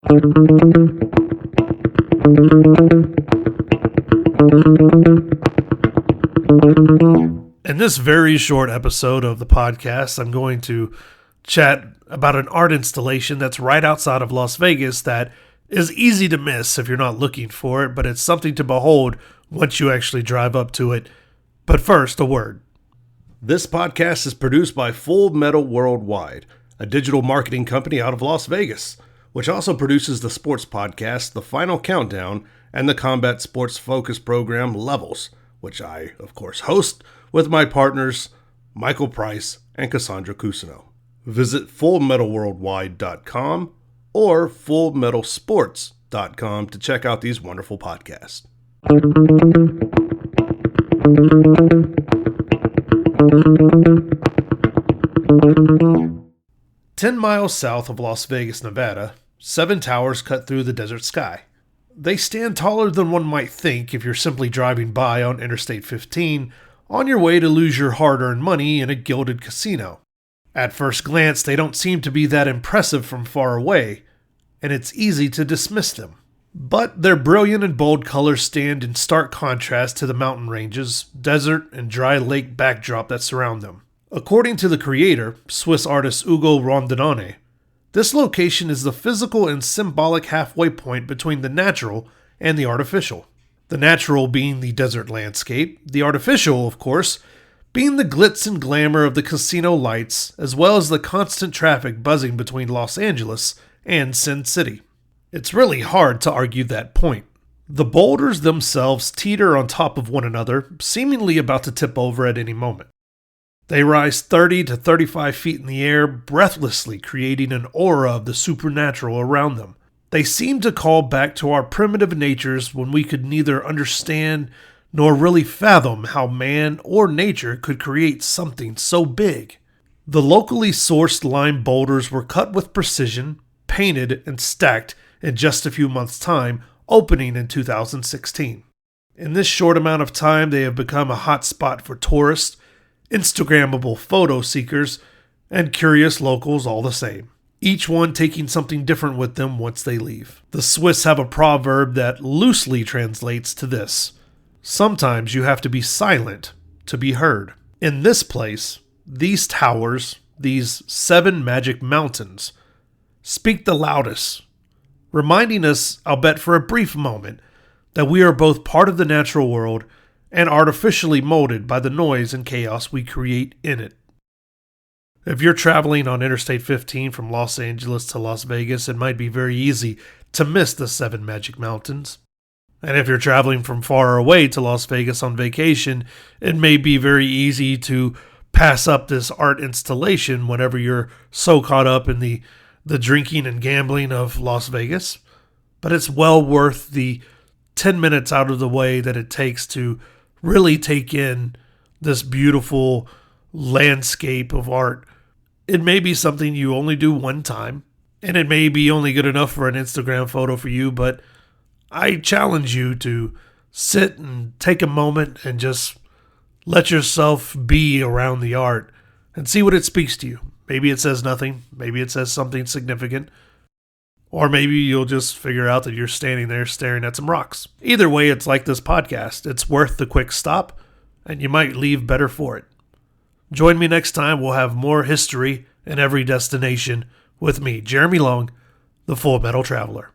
In this very short episode of the podcast, I'm going to chat about an art installation that's right outside of Las Vegas that is easy to miss if you're not looking for it, but it's something to behold once you actually drive up to it. But first, a word. This podcast is produced by Full Metal Worldwide, a digital marketing company out of Las Vegas, which also produces the sports podcast, The Final Countdown, and the combat sports focus program, Levels, which I, of course, host with my partners, Michael Price and Cassandra Cusino. Visit fullmetalworldwide.com or fullmetalsports.com to check out these wonderful podcasts. 10 miles south of Las Vegas, Nevada, 7 towers cut through the desert sky. They stand taller than one might think if you're simply driving by on Interstate 15 on your way to lose your hard-earned money in a gilded casino. At first glance, they don't seem to be that impressive from far away, and it's easy to dismiss them. But their brilliant and bold colors stand in stark contrast to the mountain ranges, desert, and dry lake backdrop that surround them. According to the creator, Swiss artist Ugo Rondinone, this location is the physical and symbolic halfway point between the natural and the artificial. The natural being the desert landscape, the artificial, of course, being the glitz and glamour of the casino lights, as well as the constant traffic buzzing between Los Angeles and Sin City. It's really hard to argue that point. The boulders themselves teeter on top of one another, seemingly about to tip over at any moment. They rise 30 to 35 feet in the air, breathlessly creating an aura of the supernatural around them. They seem to call back to our primitive natures when we could neither understand nor really fathom how man or nature could create something so big. The locally sourced lime boulders were cut with precision, painted, and stacked in just a few months' time, opening in 2016. In this short amount of time, they have become a hot spot for tourists, Instagrammable photo seekers, and curious locals all the same, each one taking something different with them once they leave. The Swiss have a proverb that loosely translates to this: sometimes you have to be silent to be heard. In this place, these towers, these 7 magic mountains, speak the loudest, reminding us, I'll bet for a brief moment, that we are both part of the natural world and artificially molded by the noise and chaos we create in it. If you're traveling on Interstate 15 from Los Angeles to Las Vegas, it might be very easy to miss the 7 magic mountains. And if you're traveling from far away to Las Vegas on vacation, it may be very easy to pass up this art installation whenever you're so caught up in the drinking and gambling of Las Vegas. But it's well worth the 10 minutes out of the way that it takes to really take in this beautiful landscape of art. It may be something you only do one time, and it may be only good enough for an Instagram photo for you, but I challenge you to sit and take a moment and just let yourself be around the art and see what it speaks to you. Maybe it says nothing. Maybe it says something significant. Or maybe you'll just figure out that you're standing there staring at some rocks. Either way, it's like this podcast. It's worth the quick stop, and you might leave better for it. Join me next time. We'll have more history in every destination with me, Jeremy Long, the Full Metal Traveler.